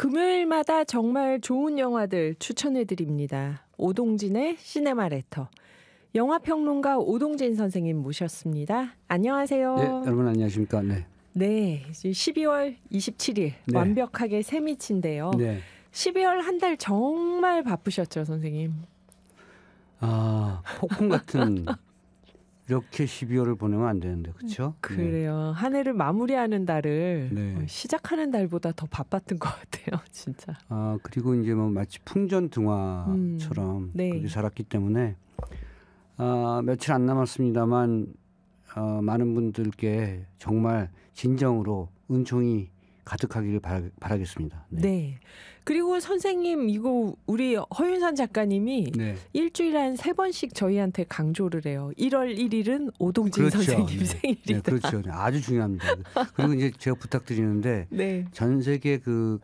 금요일마다 정말 좋은 영화들 추천해드립니다. 오동진의 시네마 레터. 영화평론가 오동진 선생님 모셨습니다. 안녕하세요. 네, 여러분 안녕하십니까. 네. 네, 12월 27일 네. 완벽하게 새미치인데요. 네. 12월 한 달 정말 바쁘셨죠, 선생님? 아, 폭풍 같은 이렇게 12월을 보내면 안 되는데, 그렇죠? 그래요. 네. 한 해를 마무리하는 달을 네. 시작하는 달보다 더 바빴던 것 같아요, 진짜. 아, 그리고 이제 뭐 마치 풍전등화처럼 네. 그렇게 살았기 때문에 며칠 안 남았습니다만 많은 분들께 정말 진정으로 은총이 가득하기를 바라겠습니다. 네. 네. 그리고 선생님 이거 우리 허윤선 작가님이 네. 일주일에 한 3번씩 저희한테 강조를 해요. 1월 1일은 오동진 그렇죠. 선생님 네. 생일이다. 네, 그렇죠. 아주 중요합니다. 그리고 이제 제가 부탁드리는데 네. 전 세계 그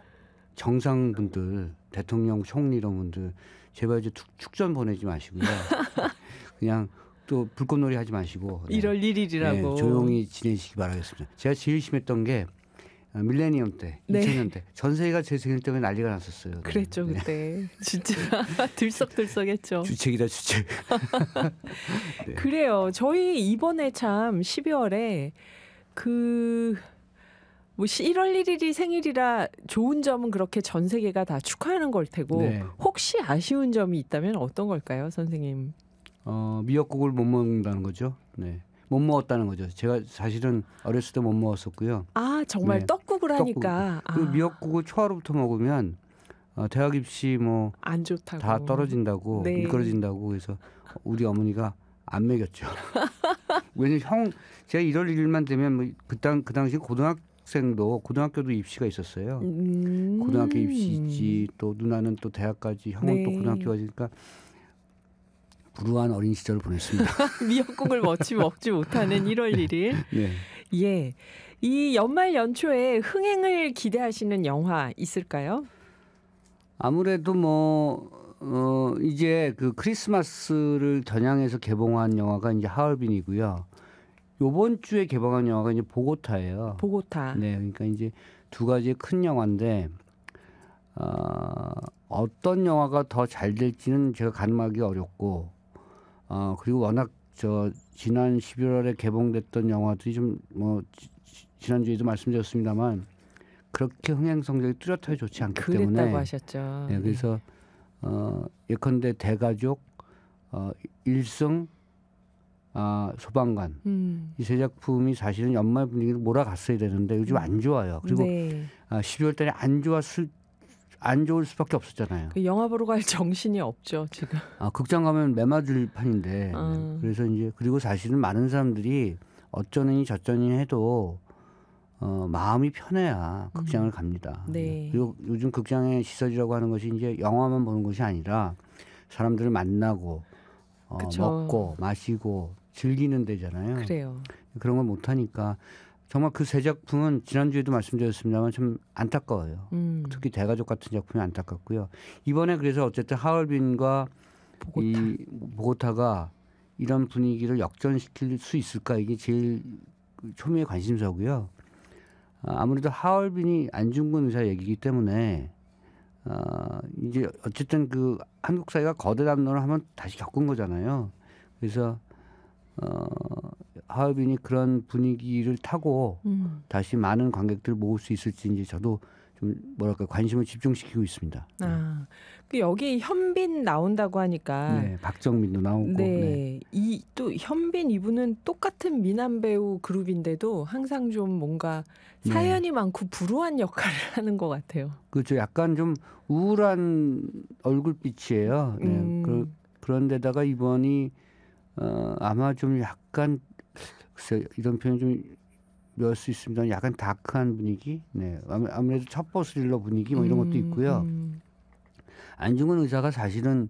정상분들, 대통령, 총리 이런 분들 제발 이제 축전 보내지 마시고요. 그냥 또 불꽃놀이 하지 마시고 1월 1일이라고 네, 조용히 지내시기 바라겠습니다. 제가 제일 심했던 게 밀레니엄 때, 네. 2000년대 전 세계가 제 생일 때문에 난리가 났었어요. 그랬죠. 네. 그때 진짜 들썩들썩했죠. 주책이다 주책. 네. 그래요. 저희 이번에 참 12월에 뭐 1월 1일이 생일이라 좋은 점은 그렇게 전 세계가 다 축하하는 걸 테고 네. 혹시 아쉬운 점이 있다면 어떤 걸까요, 선생님? 미역국을 못 먹는다는 거죠. 네. 못 먹었다는 거죠. 제가 사실은 어렸을 때 못 먹었었고요. 아, 정말 네. 떡국을 하니까. 그 미역국을 초하루부터 먹으면 대학 입시 뭐 안 좋다고. 다 떨어진다고 네. 미끄러진다고 해서 우리 어머니가 안 먹였죠. 왜냐면 제가 1월 1일만 되면 뭐 그 당시 고등학교도 입시가 있었어요. 고등학교 입시 있지, 또 누나는 또 대학까지, 형은 네. 또 고등학교까지니까 불우한 어린 시절을 보냈습니다. 미역국을 먹지 못하는 1월 1일. 네. 예. 이 연말 연초에 흥행을 기대하시는 영화 있을까요? 아무래도 이제 그 크리스마스를 겨냥해서 개봉한 영화가 이제 하얼빈이고요. 요번 주에 개봉한 영화가 이제 보고타예요. 보고타. 네, 그러니까 이제 두 가지의 큰 영화인데 어떤 영화가 더 잘 될지는 제가 가늠하기 어렵고 그리고 워낙 지난 11월에 개봉됐던 영화들이 좀 뭐 지난주에도 말씀드렸습니다만 그렇게 흥행 성적이 뚜렷하게 좋지 않기 때문에 그랬다고 하셨죠. 네, 그래서 예컨대 대가족, 일승, 소방관 이 세 작품이 사실은 연말 분위기를 몰아갔어야 되는데 요즘 안 좋아요. 그리고 네. 12월 달에 안 좋을 수밖에 없었잖아요. 그 영화 보러 갈 정신이 없죠 지금. 극장 가면 매맞을 판인데 그래서 이제 그리고 사실은 많은 사람들이 어쩌니 저쩌니 해도 마음이 편해야 극장을 갑니다. 네. 그리고 요즘 극장의 시설이라고 하는 것이 이제 영화만 보는 것이 아니라 사람들을 만나고 먹고 마시고 즐기는 데잖아요. 그래요. 그런 걸 못하니까 정말 그 세 작품은 지난주에도 말씀드렸습니다만 좀 안타까워요. 특히 대가족 같은 작품이 안타깝고요. 이번에 그래서 어쨌든 하얼빈과 이 보고타가 이런 분위기를 역전시킬 수 있을까 이게 제일 초미의 관심사고요. 아무래도 하얼빈이 안중근 의사 얘기이기 때문에 이제 어쨌든 그 한국 사회가 거대 담론을 한번 다시 겪은 거잖아요. 그래서 하얼빈이 그런 분위기를 타고 다시 많은 관객들을 모을 수 있을지 이제 저도 좀 관심을 집중시키고 있습니다. 그 여기 현빈 나온다고 하니까 네, 박정민도 나오고. 네. 이 또 현빈 이분은 똑같은 미남 배우 그룹인데도 항상 좀 뭔가 사연이 많고 불우한 역할을 하는 것 같아요. 그렇죠. 약간 좀 우울한 얼굴빛이에요. 네. 그런데다가 이번이 아마 좀 약간 글쎄 이런 표현 좀 묘할 수 있습니다. 약간 다크한 분위기. 네. 아무래도 첩보 스릴러 분위기 뭐 이런 것도 있고요. 안중근 의사가 사실은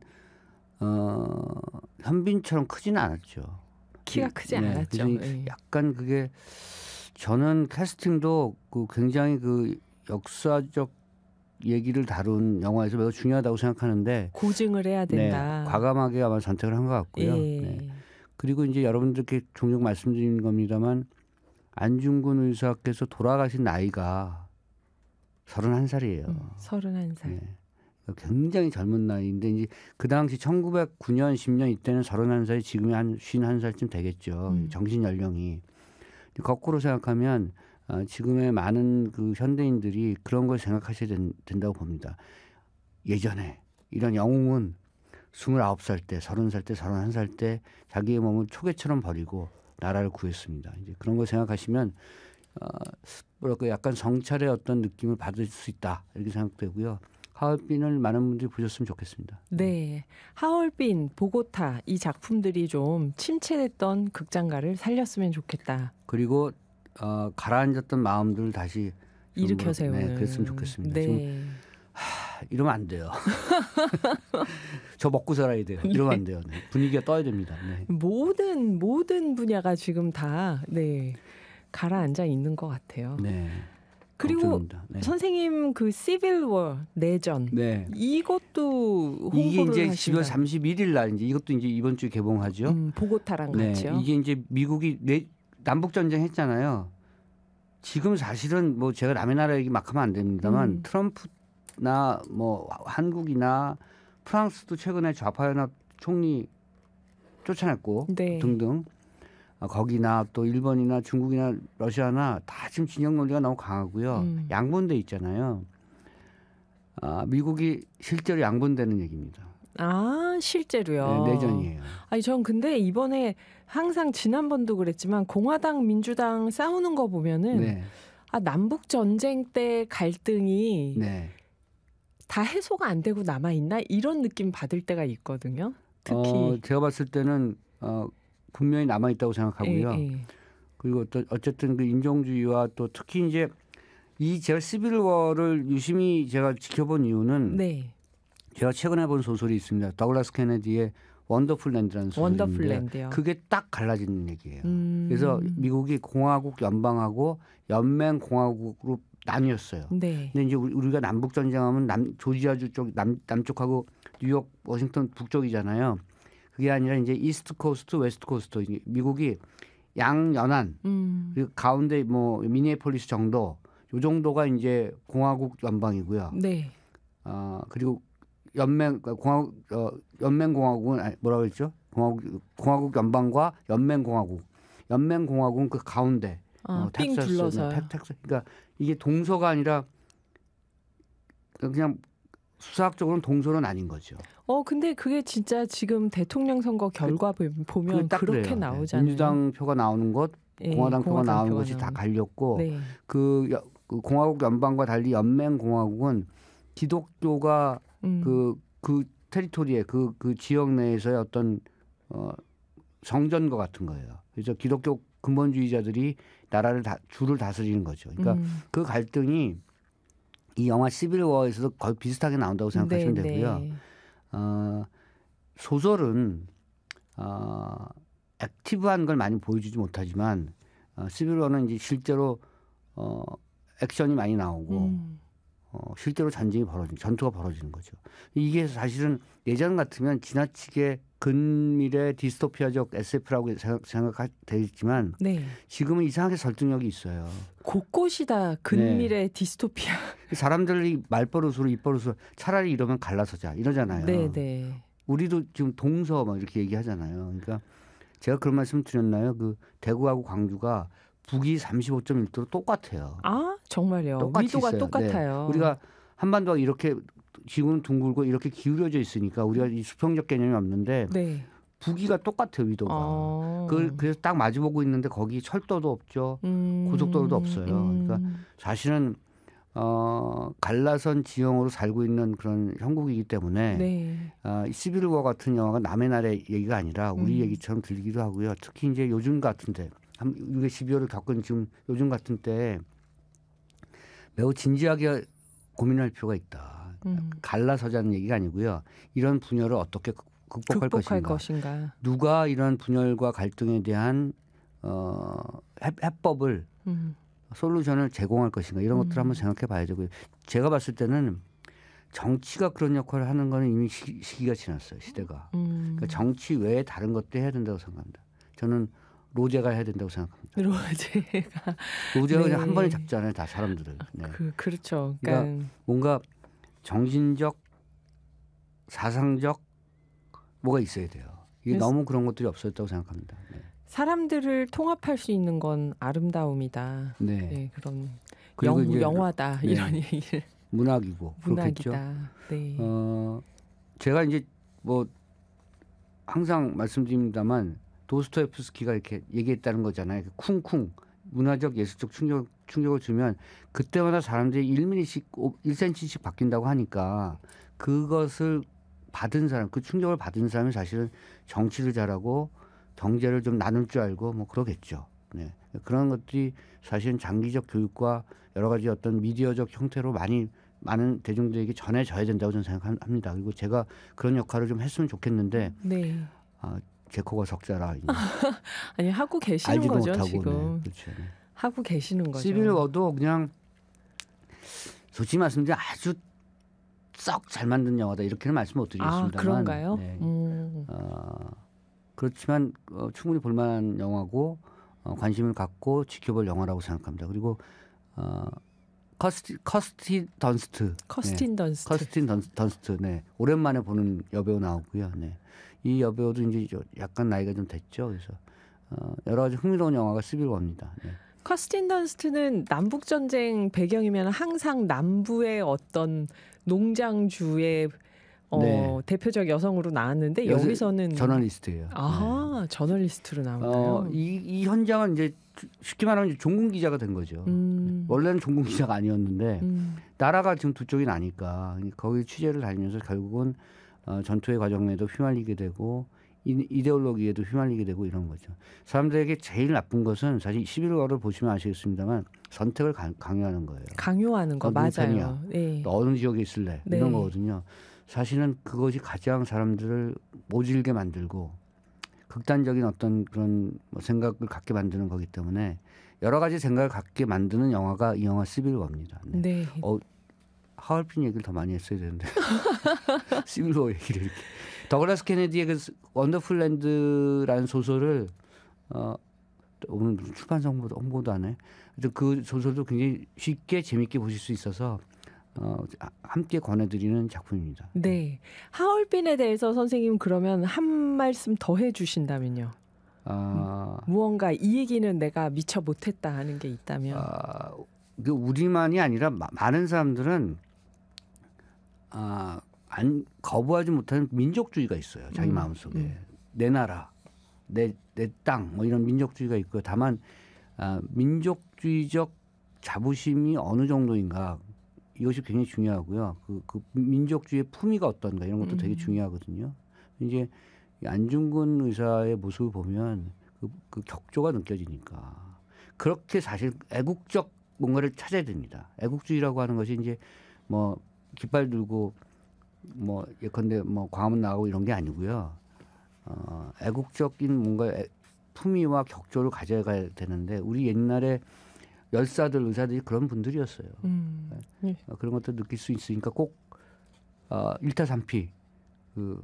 현빈처럼 크지는 않았죠. 키가 크지 않았죠. 네. 약간 그게 저는 캐스팅도 굉장히 그 역사적 얘기를 다룬 영화에서 매우 중요하다고 생각하는데 고증을 해야 된다. 네, 과감하게 아마 선택을 한 것 같고요. 예. 네. 그리고 이제 여러분들께 종종 말씀드리는 겁니다만 안중근 의사께서 돌아가신 나이가 31살이에요. 31살. 네. 굉장히 젊은 나이인데 이제 그 당시 1909년 10년 이때는 31살이 지금이 한 51살쯤 되겠죠. 정신 연령이. 거꾸로 생각하면 지금의 많은 그 현대인들이 그런 걸 생각하셔야 된다고 봅니다. 예전에 이런 영웅은 29살 때, 30살 때, 31살 때 자기의 몸을 초계처럼 버리고 나라를 구했습니다. 이제 그런 걸 생각하시면 뭐랄까 약간 성찰의 어떤 느낌을 받을 수 있다 이렇게 생각되고요. 하얼빈을 많은 분들이 보셨으면 좋겠습니다. 네, 하얼빈, 보고타 이 작품들이 좀 침체됐던 극장가를 살렸으면 좋겠다. 그리고 가라앉았던 마음들을 다시 일으켜 세우는. 네, 그랬으면 좋겠습니다. 네. 지금 이러면 안 돼요. 저 먹고 살아야 돼요. 이러면 안 돼요. 네. 분위기가 떠야 됩니다. 네. 모든 분야가 지금 다 가라앉아 있는 것 같아요. 네. 그리고 네. 선생님 그 시빌워 내전 이것도 이게 이제 하신다. 10월 31일 날 이제 이것도 이제 이번 주에 개봉하죠. 보고타랑 같이요. 이게 이제 미국이 남북 전쟁 했잖아요. 지금 사실은 뭐 제가 남의 나라 얘기 막 하면 안 됩니다만 트럼프나 뭐 한국이나 프랑스도 최근에 좌파연합 총리 쫓아냈고 등등. 거기나 또 일본이나 중국이나 러시아나 다 지금 진영 논리가 너무 강하고요. 양분돼 있잖아요. 미국이 실제로 양분되는 얘기입니다. 아, 실제로요? 네, 내전이에요. 아니, 전 근데 이번에 항상 지난번도 그랬지만 공화당, 민주당 싸우는 거 보면은 남북 전쟁 때 갈등이 다 해소가 안 되고 남아있나? 이런 느낌 받을 때가 있거든요. 특히. 제가 봤을 때는 분명히 남아 있다고 생각하고요. 그리고 또 어쨌든 그 인종주의와 또 특히 이제 이 제가 시빌워를 유심히 제가 지켜본 이유는 제가 최근에 본 소설이 있습니다. 더글라스 케네디의 원더풀랜드라는 소설인데 원더풀랜드요. 그게 딱 갈라지는 얘기예요. 그래서 미국이 공화국 연방하고 연맹 공화국으로 나뉘었어요. 근데 이제 우리가 남북 전쟁하면 조지아주 쪽 남쪽하고 뉴욕, 워싱턴 북쪽이잖아요. 그게 아니라 이제 이스트 코스트, 웨스트 코스트. 미국이 양연안 그리고 가운데 뭐 미니애폴리스 정도, 요 정도가 이제 공화국 연방이고요. 그리고 연맹 공화국은 뭐라고 했죠? 공화국 연방과 연맹 공화국은 그 가운데. 삥 둘러서요. 텍사스. 그러니까 이게 동서가 아니라 그냥 수사학적으로는 동서는 아닌 거죠. 근데 그게 진짜 지금 대통령 선거 결과 보면 그렇게 그래요. 나오잖아요. 민주당 표가 나오는 것, 공화당 표가 나오는 것이 다 갈렸고 그 공화국 연방과 달리 연맹 공화국은 기독교가 그 테리토리에 그 지역 내에서의 어떤 성전과 같은 거예요. 그래서 기독교 근본주의자들이 나라를 주를 다스리는 거죠. 그러니까 그 갈등이 이 영화 시빌워에서도 거의 비슷하게 나온다고 생각하시면 되고요. 소설은 액티브한 걸 많이 보여주지 못하지만 시빌워는 이제 실제로 액션이 많이 나오고 실제로 전투가 벌어지는 거죠. 이게 사실은 예전 같으면 지나치게 근미래 디스토피아적 SF라고 생각되지만 지금은 이상하게 설득력이 있어요. 곳곳이 다 근미래 디스토피아. 사람들이 말버릇으로 입버릇으로 차라리 이러면 갈라서자 이러잖아요. 우리도 지금 동서 막 이렇게 얘기하잖아요. 그러니까 제가 그런 말씀 드렸나요? 그 대구하고 광주가 북위 35.1도로 똑같아요. 아, 정말요? 위도가 있어요. 똑같아요. 우리가 한반도가 이렇게 지구는 둥글고 이렇게 기울여져 있으니까 우리가 이 수평적 개념이 없는데 북위가 똑같아요. 위도가. 그래서 딱 마주보고 있는데 거기 철도도 없죠. 고속도로도 없어요. 그러니까 사실은 갈라선 지형으로 살고 있는 그런 형국이기 때문에 시빌워 같은 영화가 남의 나라의 얘기가 아니라 우리 얘기처럼 들리기도 하고요. 특히 이제 요즘 같은데 6월 12월을 겪은 지금 요즘 같은 때 매우 진지하게 고민할 필요가 있다. 갈라서자는 얘기가 아니고요. 이런 분열을 어떻게 극복할 것인가. 누가 이런 분열과 갈등에 대한 해법을 솔루션을 제공할 것인가. 이런 것들을 한번 생각해 봐야 되고요. 제가 봤을 때는 정치가 그런 역할을 하는 거는 이미 시기가 지났어요. 시대가. 그러니까 정치 외에 다른 것도 해야 된다고 생각합니다. 저는 로제가 해야 된다고 생각합니다. 네. 로제가 그냥 한 번에 잡잖아요, 다 사람들을. 네. 그렇죠. 그러니까 뭔가 정신적, 사상적 뭐가 있어야 돼요. 이게 너무 그런 것들이 없었다고 생각합니다. 네. 사람들을 통합할 수 있는 건 아름다움이다. 네. 네, 그런 영화다 네. 이런 얘기를. 문학이고 그렇겠죠. 네. 제가 이제 뭐 항상 말씀드립니다만 도스토옙스키가 이렇게 얘기했다는 거잖아요. 쿵쿵 문화적 예술적 충격을 주면 그때마다 사람들이 1mm씩 1cm씩 바뀐다고 하니까 그것을 받은 사람, 그 충격을 받은 사람이 사실은 정치를 잘하고 경제를 좀 나눌 줄 알고 뭐 그러겠죠. 네. 그런 것들이 사실은 장기적 교육과 여러 가지 어떤 미디어적 형태로 많은 대중들에게 전해져야 된다고 저는 생각합니다. 그리고 제가 그런 역할을 좀 했으면 좋겠는데 네. 제 코가 석자라 아니 하고 계시는 거죠 못하고, 지금. 네. 그렇죠. 네. 하고 계시는 거죠. 시빌워도 그냥 솔직히 말씀드리면 아주 썩 잘 만든 영화다 이렇게는 말씀 못 드리겠습니다만. 그런가요? 네. 그렇지만 충분히 볼만한 영화고 관심을 갖고 지켜볼 영화라고 생각합니다. 그리고 커스틴 던스트. 네. 오랜만에 보는 여배우 나오고요. 네. 이 여배우도 이제 약간 나이가 좀 됐죠. 그래서 여러 가지 흥미로운 영화가 시빌워입니다. 네. 커스틴 던스트는 남북 전쟁 배경이면 항상 남부의 어떤 농장주의 네. 대표적 여성으로 나왔는데 여기서는 저널리스트예요. 네. 저널리스트로 나오나요? 이 현장은 이제 쉽게 말하면 이제 종군 기자가 된 거죠. 원래는 종군 기자가 아니었는데 나라가 지금 두 쪽이 나니까 거기 취재를 다니면서 결국은 전투의 과정에도 휘말리게 되고 이데올로기에도 휘말리게 되고 이런 거죠. 사람들에게 제일 나쁜 것은 사실 11월을 보시면 아시겠습니다만 선택을 강요하는 거예요. 강요하는 거 맞아요. 네. 또 어느 지역에 있을래 네. 이런 거거든요. 사실은 그것이 가장 사람들을 모질게 만들고 극단적인 어떤 그런 생각을 갖게 만드는 거기 때문에 여러 가지 생각을 갖게 만드는 영화가 이 영화 시빌워입니다. 네. 네. 하얼빈 얘기를 더 많이 했어야 되는데 시빌워 얘기를 이렇게. 더글라스 케네디의 그 원더풀 랜드라는 소설을 오늘 무슨 출판사 홍보도 안 해. 그 소설도 굉장히 쉽게 재밌게 보실 수 있어서 함께 권해드리는 작품입니다. 네. 하얼빈에 대해서 선생님 그러면 한 말씀 더 해주신다면요. 무언가 이 얘기는 내가 미처 못했다 하는 게 있다면. 우리만이 아니라 많은 사람들은 거부하지 못하는 민족주의가 있어요. 자기 마음속에. 내 나라, 내 땅 뭐 이런 민족주의가 있고요. 다만 민족주의적 자부심이 어느 정도인가 이것이 굉장히 중요하고요. 그 민족주의의 품위가 어떤가 이런 것도 되게 중요하거든요. 이제 안중근 의사의 모습을 보면 그 격조가 느껴지니까 그렇게 사실 애국적 뭔가를 찾아야 됩니다. 애국주의라고 하는 것이 이제 뭐 깃발 들고 뭐 예컨대 뭐 광화문 나가고 이런 게 아니고요. 애국적인 뭔가 품위와 격조를 가져가야 되는데 우리 옛날에 열사들 의사들이 그런 분들이었어요. 네. 그런 것도 느낄 수 있으니까 꼭 일타삼피 그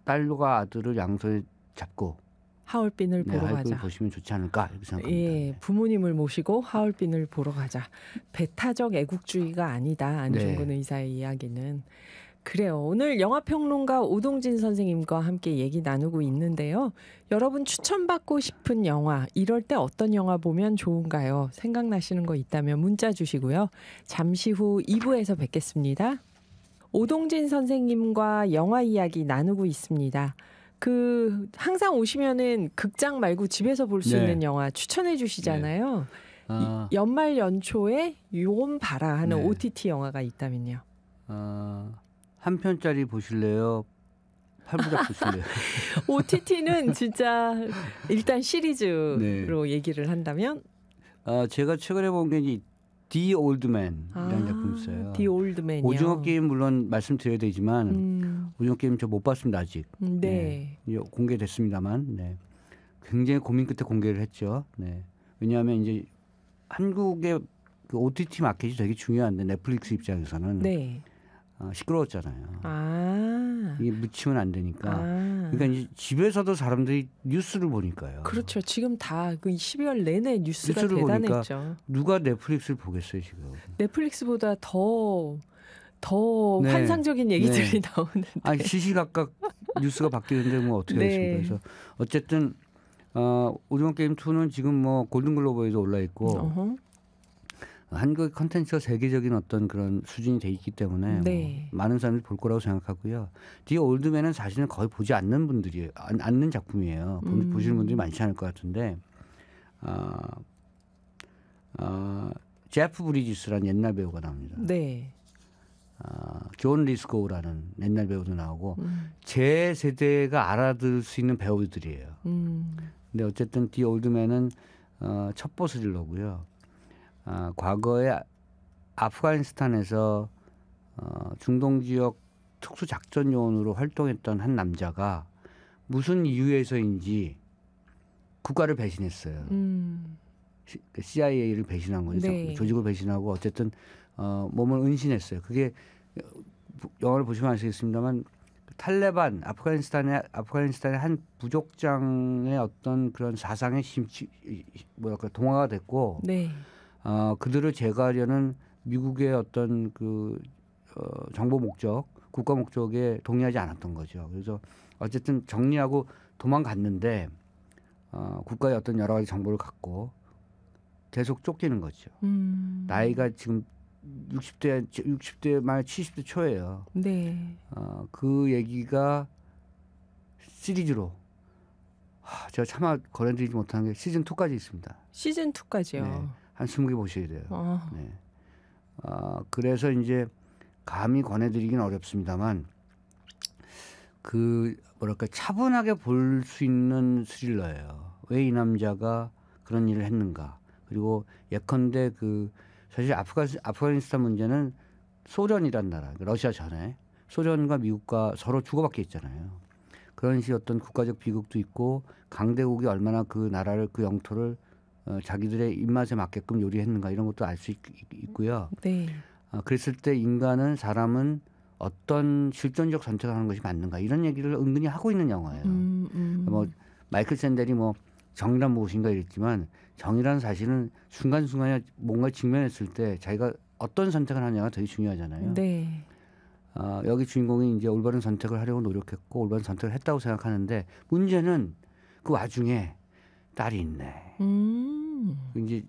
딸과 아들을 양손에 잡고 하얼빈을 보러 가자. 보시면 좋지 않을까 이렇게 생각합니다. 예, 부모님을 모시고 하얼빈을 보러 가자. 배타적 애국주의가 아니다. 안중근 의사의 이야기는. 그래요. 오늘 영화평론가 오동진 선생님과 함께 얘기 나누고 있는데요. 여러분 추천받고 싶은 영화, 이럴 때 어떤 영화 보면 좋은가요? 생각나시는 거 있다면 문자 주시고요. 잠시 후 2부에서 뵙겠습니다. 오동진 선생님과 영화 이야기 나누고 있습니다. 항상 오시면은 극장 말고 집에서 볼 수 있는 영화 추천해 주시잖아요. 연말 연초에 요건 봐라 하는 OTT 영화가 있다면요. 한 편짜리 보실래요? 8부작 보실래요? OTT는 진짜 일단 시리즈로 얘기를 한다면 제가 최근에 본 게 이제 The Old Man이라는 작품이 있어요. The Old Man이요. 오징어 게임 물론 말씀드려야 되지만 오징어 게임 저 못 봤습니다 아직. 네. 공개됐습니다만 굉장히 고민 끝에 공개를 했죠. 네. 왜냐하면 이제 한국의 그 OTT 마켓이 되게 중요한데 넷플릭스 입장에서는 시끄러웠잖아요. 이게 묻히면 안 되니까. 그러니까 이제 집에서도 사람들이 뉴스를 보니까요. 그렇죠. 지금 다 그 12월 내내 뉴스가 대단했죠. 누가 넷플릭스를 보겠어요 지금. 넷플릭스보다 더 네. 환상적인 얘기들이 네. 나오는데. 아니 시시각각 뉴스가 바뀌는데 뭐 어떻게 하겠습니까. 네. 그래서 어쨌든 오징어 게임 2는 지금 뭐 골든글로버에도 올라 있고 한국 콘텐츠가 세계적인 어떤 그런 수준이 돼 있기 때문에 네. 뭐 많은 사람들이 볼 거라고 생각하고요. 디 올드맨은 사실은 거의 보지 않는 분들이 않는 작품이에요. 보시는 분들이 많지 않을 것 같은데 제프 브리지스라는 옛날 배우가 나옵니다. 네. 존 리스고우라는 옛날 배우도 나오고 제 세대가 알아들 수 있는 배우들이에요. 근데 어쨌든 디 올드맨은 첩보 스릴러고요. 과거에 아프가니스탄에서 중동 지역 특수작전 요원으로 활동했던 한 남자가 무슨 이유에서인지 국가를 배신했어요. CIA를 배신한 거죠. 네. 조직을 배신하고 어쨌든 몸을 은신했어요. 그게 영화를 보시면 아시겠습니다만 탈레반 아프가니스탄의 한 부족장의 어떤 그런 사상의 동화가 됐고 네. 그들을 제거하려는 미국의 어떤 정보 목적, 국가 목적에 동의하지 않았던 거죠. 그래서 어쨌든 정리하고 도망갔는데 국가의 어떤 여러 가지 정보를 갖고 계속 쫓기는 거죠. 나이가 지금 60대 말 70대 초예요. 네. 그 얘기가 시리즈로 제가 차마 권해드리지 못한 게 시즌 2까지 있습니다. 시즌 2까지요. 네. 한 20개 보셔야 돼요. 네. 그래서 이제 감히 권해드리긴 어렵습니다만 차분하게 볼 수 있는 스릴러예요. 왜 이 남자가 그런 일을 했는가. 그리고 예컨대 사실 아프가니스탄 문제는 소련이란 나라, 러시아 전에 소련과 미국과 서로 주고받게 했잖아요. 그런 식의 어떤 국가적 비극도 있고 강대국이 얼마나 그 나라를 그 영토를 자기들의 입맛에 맞게끔 요리했는가 이런 것도 알 수 있고요. 네. 그랬을 때 사람은 어떤 실존적 선택을 하는 것이 맞는가 이런 얘기를 은근히 하고 있는 영화예요. 뭐 마이클 샌델이 뭐 정의란 무엇인가 이랬지만 정의란 사실은 순간순간에 뭔가 직면했을 때 자기가 어떤 선택을 하냐가 되게 중요하잖아요. 네. 여기 주인공이 이제 올바른 선택을 하려고 노력했고 올바른 선택을 했다고 생각하는데 문제는 그 와중에 딸이 있네. 이제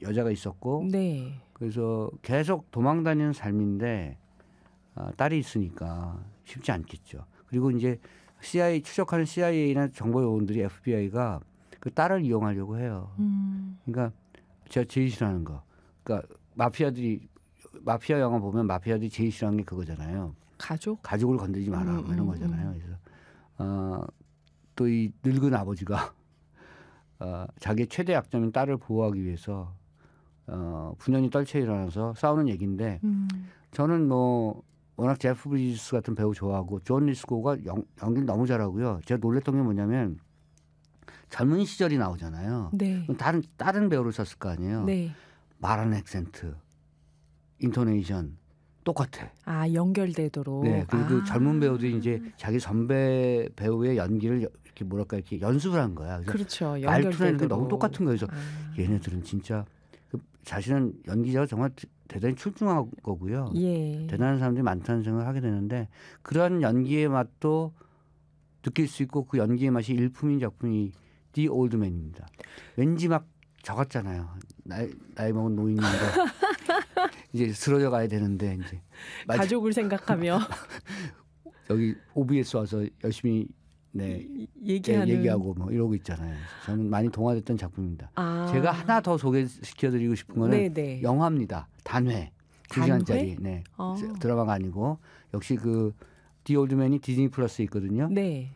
여자가 있었고 네. 그래서 계속 도망다니는 삶인데 딸이 있으니까 쉽지 않겠죠. 그리고 이제 추적하는 CIA나 정보 요원들이 FBI가 그 딸을 이용하려고 해요. 그러니까 제가 제일 싫어하는 거. 그러니까 마피아 영화 보면 마피아들이 제일 싫어하는 게 그거잖아요. 가족을 건드리지 마라 이런 거잖아요. 그래서 또 이 늙은 아버지가 자기의 최대 약점인 딸을 보호하기 위해서 분연히 떨쳐 일어나서 싸우는 얘기인데 저는 뭐 워낙 제프 브리지스 같은 배우 좋아하고 존 리스고가 연기를 너무 잘하고요. 제가 놀랬던 게 뭐냐면 젊은 시절이 나오잖아요. 네. 다른 배우를 썼을 거 아니에요. 네. 말하는 액센트, 인토네이션 똑같아. 연결되도록. 네. 그리고 젊은 배우들이 이제 자기 선배 배우의 연기를 이렇게 연습을 한 거야. 그렇죠. 말투는 너무 똑같은 거예요. 그래서 얘네들은 진짜 자신은 연기자가 정말 대단히 출중한 거고요. 예. 대단한 사람들이 많다는 생각을 하게 되는데 그런 연기의 맛도 느낄 수 있고 그 연기의 맛이 일품인 작품이 디 올드맨입니다. 왠지 막 적었잖아요. 나이 먹은 노인인데 이제 쓰러져 가야 되는데 이제 가족을 생각하며 여기 OBS 와서 열심히 얘기하고 뭐 이러고 있잖아요. 저는 많이 동화됐던 작품입니다. 제가 하나 더 소개시켜드리고 싶은 거는 네네. 영화입니다. 단회. 2시간짜리 네. 드라마가 아니고 역시 디 올드맨이 디즈니 플러스에 있거든요. 네.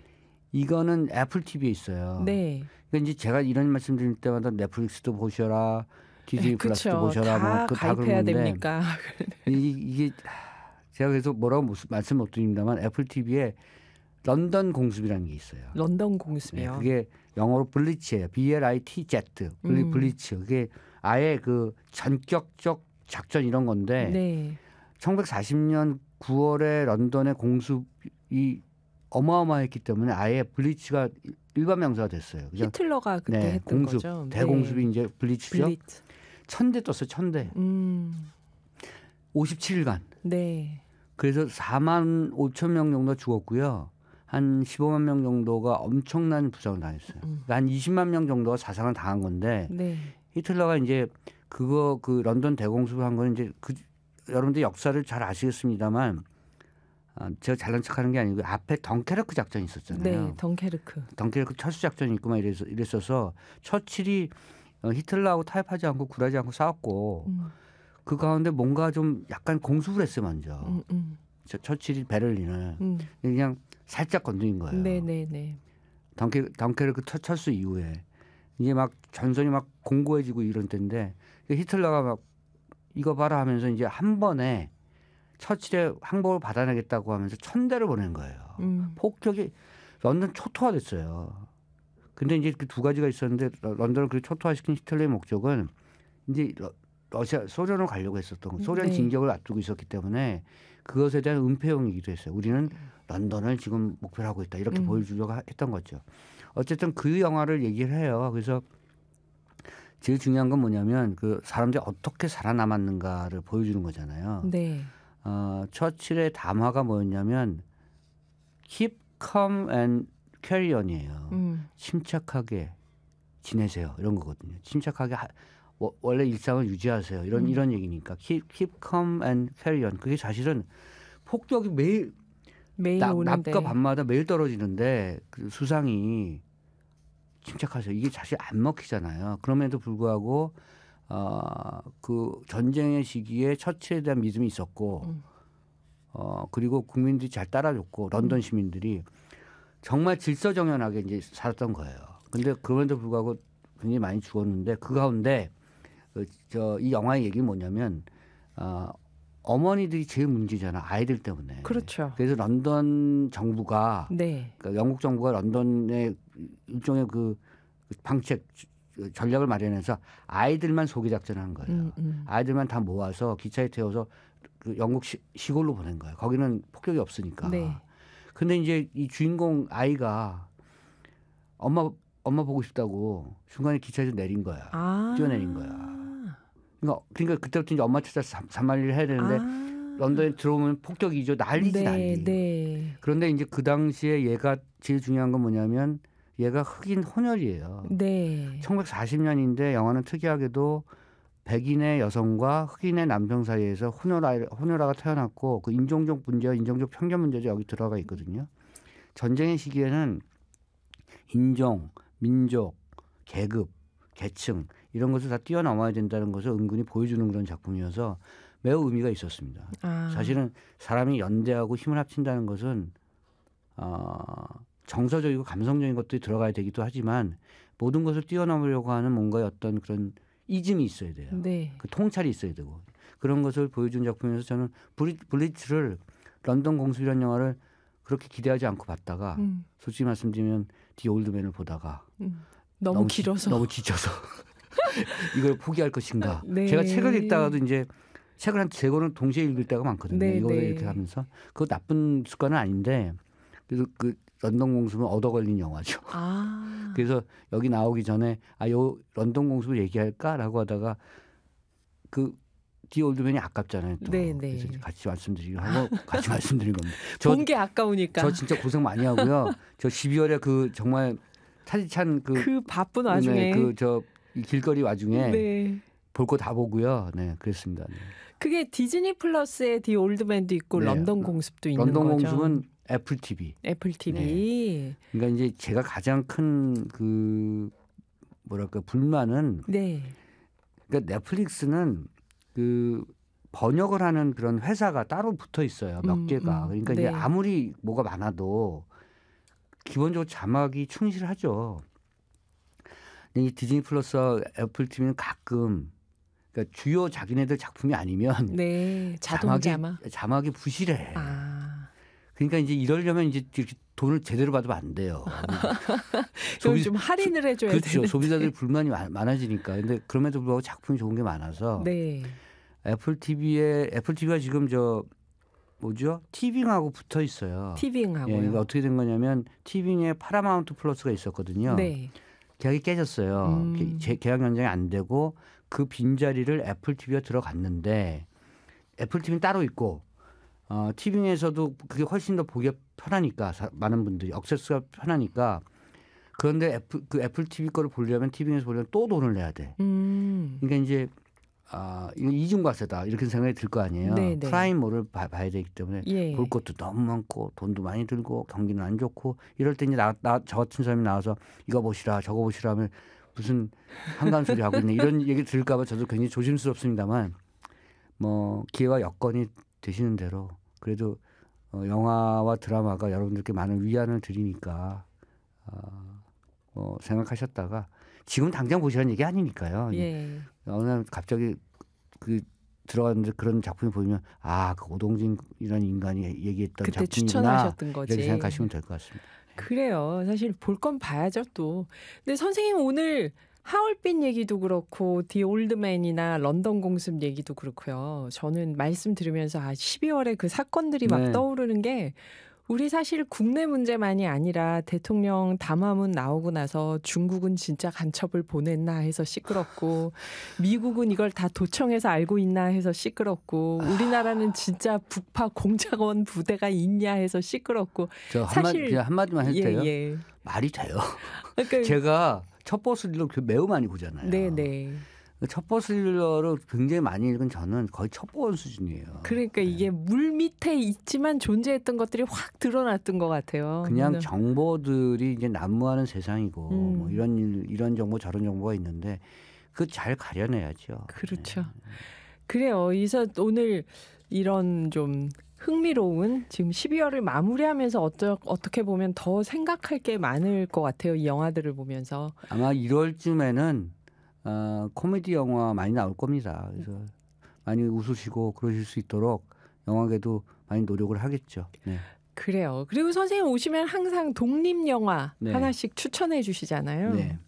이거는 애플 TV에 있어요. 네. 그러니까 이제 제가 이런 말씀 드릴 때마다 넷플릭스도 보셔라, 디즈니 플러스도 보셔라, 다 가입해야 됩니까? 이게 제가 그래서 뭐라고 말씀 못 드립니다만 애플 TV에 런던 공습이라는 게 있어요. 런던 공습이요. 네, 그게 영어로 블리츠예요. BLITZ. 블리츠. 그게 아예 전격적 작전 이런 건데 네. 1940년 9월에 런던의 공습이 어마어마했기 때문에 아예 블리츠가 일반 명사가 됐어요. 그냥, 히틀러가 그때 네, 했던 공습, 거죠. 대공습이 네. 이제 블리츠죠. 1000대 떴어요. 1000대. 57일간. 네. 그래서 4만 5천 명 정도 죽었고요. 한 15만 명 정도가 엄청난 부상을 당했어요. 그러니까 한 20만 명 정도가 사상을 당한 건데 네. 히틀러가 이제 그 런던 대공습을 한 거는 이제 여러분들 역사를 잘 아시겠습니다만 제가 잘난 척하는 게 아니고 앞에 덩케르크 작전이 있었잖아요. 네, 덩케르크 철수 작전이 있고 막 이랬어서 처칠이 히틀러하고 타협하지 않고 굴하지 않고 싸웠고 그 가운데 뭔가 좀 약간 공습을 했어요 먼저. 처칠이 베를린을 그냥 살짝 건드린 거예요. 네네네. 덩케르크 철수 이후에 이제 막 전선이 막 공고해지고 이런 때인데 히틀러가 막 이거 봐라 하면서 이제 한 번에 처칠의 항복을 받아내겠다고 하면서 1000대를 보낸 거예요. 폭격이 런던 초토화됐어요. 근데 이제 그 두 가지가 있었는데 런던을 그렇게 초토화시킨 히틀러의 목적은 이제 러시아 소련을 가려고 했었던 소련 진격을 앞두고 있었기 때문에 그것에 대한 은폐용이기도 했어요. 우리는 런던을 지금 목표로 하고 있다 이렇게 보여주려고 했던 거죠. 어쨌든 그 영화를 얘기를 해요. 그래서 제일 중요한 건 뭐냐면 그 사람들이 어떻게 살아남았는가를 보여주는 거잖아요. 네. 처칠의 담화가 뭐였냐면 keep calm and carry on이에요. 침착하게 지내세요. 이런 거거든요. 침착하게 원래 일상을 유지하세요. 이런 얘기니까 keep calm and carry on. 그게 사실은 폭격이 매일 오는데 낮과 밤마다 매일 떨어지는데 그 수상이 침착하세요. 이게 사실 안 먹히잖아요. 그럼에도 불구하고 그 전쟁의 시기에 처치에 대한 믿음이 있었고 그리고 국민들이 잘 따라줬고 런던 시민들이 정말 질서정연하게 이제 살았던 거예요. 근데 그럼에도 불구하고 굉장히 많이 죽었는데 그 가운데 이 영화의 얘기는 뭐냐면 어머니들이 제일 문제잖아. 아이들 때문에. 그렇죠. 그래서 런던 정부가 그러니까 영국 정부가 런던의 일종의 그 방책 전략을 마련해서 아이들만 소개 작전한 거예요. 아이들만 다 모아서 기차에 태워서 그 영국 시골로 보낸 거예요. 거기는 폭격이 없으니까. 네. 근데 이제 이 주인공 아이가 엄마 보고 싶다고 중간에 기차에서 내린 거야. 뛰어내린 거야. 그러니까 그때부터 이제 엄마 찾아서 산말리를 해야 되는데 런던에 들어오면 폭격이죠. 난리지 난리. 네. 그런데 이제 그 당시에 얘가 제일 중요한 건 뭐냐면 얘가 흑인 혼혈이에요. 네. 1940년인데 영화는 특이하게도 백인의 여성과 흑인의 남성 사이에서 혼혈아가 태어났고 그 인종적 문제와 인종적 편견 문제가 여기 들어가 있거든요. 전쟁의 시기에는 인종, 민족, 계급, 계층 이런 것을 다 뛰어넘어야 된다는 것을 은근히 보여주는 그런 작품이어서 매우 의미가 있었습니다. 사실은 사람이 연대하고 힘을 합친다는 것은 정서적이고 감성적인 것들이 들어가야 되기도 하지만 모든 것을 뛰어넘으려고 하는 뭔가의 어떤 그런 이즘이 있어야 돼요. 네. 그 통찰이 있어야 되고 그런 것을 보여준 작품이어서 저는 블리츠를 런던 공습이라는 영화를 그렇게 기대하지 않고 봤다가 솔직히 말씀드리면 디 올드맨을 보다가 너무 길어서 너무 지쳐서 이걸 포기할 것인가. 네. 제가 책을 읽다가도 이제 책을 한 3권을 동시에 읽을 때가 많거든요. 네, 이거를 네. 이렇게 하면서 그거 나쁜 습관은 아닌데 그래서 그 런던 공습은 얻어 걸린 영화죠. 그래서 여기 나오기 전에 요 런던 공습을 얘기할까라고 하다가 그 디 올드맨이 아깝잖아요. 또. 네, 네. 그래서 같이 말씀드리기로 하고 같이 말씀드린 겁니다. 본 게 아까우니까. 저 진짜 고생 많이 하고요. 저 12월에 그 정말 차디찬 그 바쁜 와중에 이 길거리 와중에 네. 볼 거 다 보고요. 네, 그랬습니다. 네. 그게 디즈니 플러스에 디 올드맨도 있고 네. 런던 공습도 있는 런던 거죠. 공습은 애플 TV. 애플 TV. 네. 그러니까 이제 제가 가장 큰 그 뭐랄까 불만은 그러니까 넷플릭스는 그 번역을 하는 그런 회사가 따로 붙어 있어요. 몇 개가. 그러니까 이제 아무리 뭐가 많아도 기본적으로 자막이 충실하죠. 이 디즈니 플러스와 애플 TV는 가끔 그러니까 주요 자기네들 작품이 아니면 자동 자막이 부실해. 그러니까 이제 이러려면 이제 이렇게 돈을 제대로 받으면 안 돼요. 좀 할인을 해줘야 그렇죠. 되는데. 소비자들 불만이 많아지니까. 근데 그럼에도 불구하고 작품이 좋은 게 많아서 애플 TV가 지금 뭐죠? 티빙하고 붙어 있어요. 티빙하고요. 예, 그러니까 어떻게 된 거냐면 티빙에 파라마운트 플러스가 있었거든요. 네. 계약이 깨졌어요. 계약 연장이 안 되고 그 빈자리를 애플 TV가 들어갔는데 애플 TV는 따로 있고 티빙에서도 그게 훨씬 더 보기 편하니까 많은 분들이 액세스가 편하니까 그런데 애플 TV 거를 보려면 티빙에서 보려면 또 돈을 내야 돼. 그러니까 이제 이거 이중과세다 이렇게 생각이 들 거 아니에요. 네네. 프라임몰을 봐야 되기 때문에 예. 볼 것도 너무 많고 돈도 많이 들고 경기는 안 좋고 이럴 때 이제 저 같은 사람이 나와서 이거 보시라 저거 보시라 하면 무슨 한가한 소리 하고 있네 이런 얘기 들을까 봐 저도 굉장히 조심스럽습니다만 뭐 기회와 여건이 되시는 대로 그래도 영화와 드라마가 여러분들께 많은 위안을 드리니까 생각하셨다가 지금 당장 보시라는 얘기 아니니까요. 예. 어느 날 갑자기 들어갔는데 그런 작품을 보면 그 오동진이라는 인간이 얘기했던 그때 작품이구나 추천하셨던 거지. 이렇게 생각하시면 될 것 같습니다. 그래요. 사실 볼 건 봐야죠 또. 근데 선생님 오늘 하얼빈 얘기도 그렇고 디 올드맨이나 런던 공습 얘기도 그렇고요. 저는 말씀 들으면서 12월에 그 사건들이 막 떠오르는 게 우리 사실 국내 문제만이 아니라 대통령 담화문 나오고 나서 중국은 진짜 간첩을 보냈나 해서 시끄럽고 미국은 이걸 다 도청해서 알고 있나 해서 시끄럽고 우리나라는 진짜 북파 공작원 부대가 있냐 해서 시끄럽고 사실 한마디만 해도 돼요? 예. 말이 돼요. 그러니까 제가 첩보스릴러 매우 많이 보잖아요. 네네. 첩보스릴러를 굉장히 많이 읽은 저는 거의 첩보원 수준이에요. 그러니까 이게 물 밑에 있지만 존재했던 것들이 확 드러났던 것 같아요. 그냥 정보들이 이제 난무하는 세상이고 뭐 이런 정보 저런 정보가 있는데 그거 잘 가려내야죠. 그렇죠. 네. 그래요. 그래서 오늘 이런 좀 흥미로운 지금 12월을 마무리하면서 어떻게 보면 더 생각할 게 많을 것 같아요. 이 영화들을 보면서. 아마 1월쯤에는 코미디 영화 많이 나올 겁니다. 그래서 많이 웃으시고 그러실 수 있도록 영화계도 많이 노력을 하겠죠. 네. 그래요. 그리고 선생님 오시면 항상 독립 영화 하나씩 추천해 주시잖아요. 네.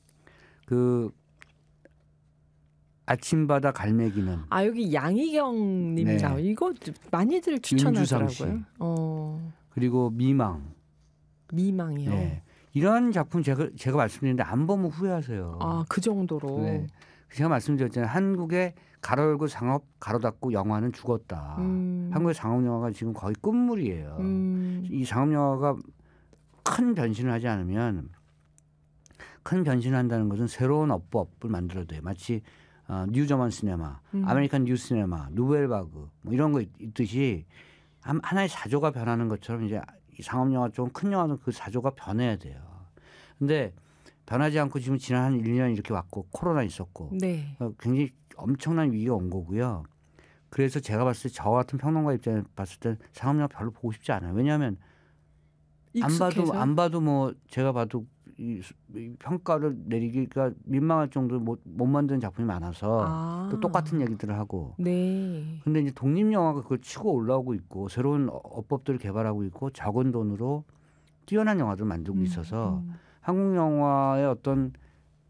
아침바다 갈매기는 여기 양희경님 나오. 이거 많이들 추천하더라고요. 그리고 미망이요. 네. 이런 작품 제가 말씀드렸는데 안 보면 후회하세요. 그 정도로. 네. 제가 말씀드렸잖아요. 한국의 가로 열고 상업 가로 닫고 영화는 죽었다. 한국의 상업 영화가 지금 거의 끝물이에요. 이 상업 영화가 큰 변신을 하지 않으면 큰 변신을 한다는 것은 새로운 어법을 만들어야 돼요. 마치 뉴저만 시네마, 아메리칸 뉴 시네마, 누벨바그 뭐 이런 거 있듯이 하나의 사조가 변하는 것처럼 이제 상업 영화 좀 큰 영화는 그 사조가 변해야 돼요. 근데 변하지 않고 지금 지난 한 1년 이렇게 왔고 코로나 있었고 굉장히 엄청난 위기가 온 거고요. 그래서 제가 봤을 때 저 같은 평론가 입장에 봤을 때 상업 영화 별로 보고 싶지 않아요. 왜냐하면 안 봐도 뭐 제가 봐도 이 평가를 내리기가 민망할 정도로 못 만드는 작품이 많아서 또 똑같은 얘기들을 하고. 근데 이제 독립 영화가 그걸 치고 올라오고 있고 새로운 어법들을 개발하고 있고 적은 돈으로 뛰어난 영화들을 만들고 있어서 한국 영화의 어떤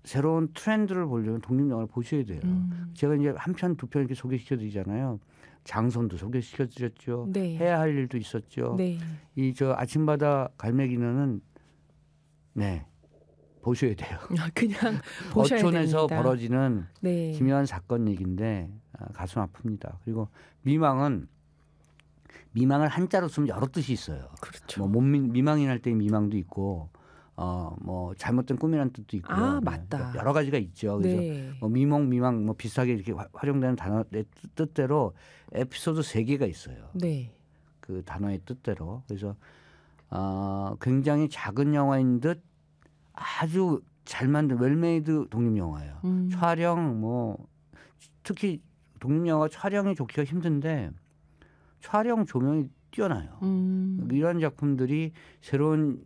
새로운 트렌드를 보려면 독립 영화를 보셔야 돼요. 제가 이제 한 편, 두 편 이렇게 소개시켜드리잖아요. 장선도 소개시켜드렸죠. 해야 할 일도 있었죠. 이 아침바다 갈매기는 보셔야 돼요. 그냥 보셔야 어촌에서 됩니다. 벌어지는 기묘한 사건 얘기인데 가슴 아픕니다. 그리고 미망을 한자로 쓰면 여러 뜻이 있어요. 그렇죠. 미망인 할 때 미망도 있고 뭐 잘못된 꿈이라는 뜻도 있고요. 맞다. 여러 가지가 있죠. 그래서 미망 뭐 비슷하게 이렇게 활용되는 단어 뜻대로 에피소드 3개가 있어요. 그 단어의 뜻대로. 그래서 굉장히 작은 영화인 듯 아주 잘 만든 웰메이드 독립 영화예요. 촬영 특히 독립 영화 촬영이 좋기가 힘든데 촬영 조명이 뛰어나요. 이런 작품들이 새로운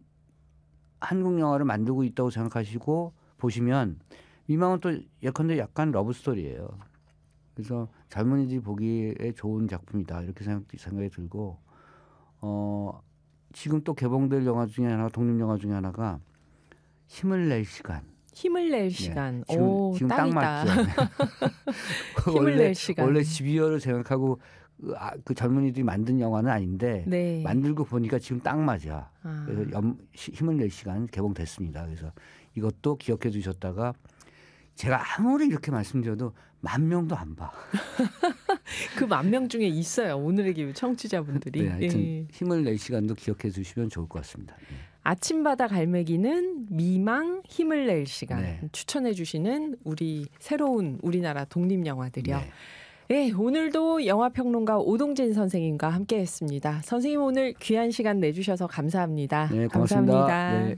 한국 영화를 만들고 있다고 생각하시고 보시면 미망은 또 예컨대 약간 러브 스토리예요. 그래서 젊은이들이 보기에 좋은 작품이다 이렇게 생각이 들고 지금 또 개봉될 영화 중에 하나 독립 영화 중에 하나가 힘을 낼 시간. 시간. 지금 딱 맞죠. 힘을 낼 시간. 원래 12월을 생각하고 그 젊은이들이 만든 영화는 아닌데 네. 만들고 보니까 지금 딱 맞아. 그래서 힘을 낼 시간 개봉됐습니다. 그래서 이것도 기억해 두셨다가 제가 아무리 이렇게 말씀드려도 10,000명도 안 봐. 그 10,000명 중에 있어요. 오늘의 기후 청취자분들이. 네, 하여튼 힘을 낼 시간도 기억해 주시면 좋을 것 같습니다. 네. 아침바다 갈매기는 미망 힘을 낼 시간 네. 추천해 주시는 우리 새로운 우리나라 독립영화들이요. 네. 네, 오늘도 영화평론가 오동진 선생님과 함께했습니다. 선생님 오늘 귀한 시간 내주셔서 감사합니다. 네, 고맙습니다. 감사합니다. 네.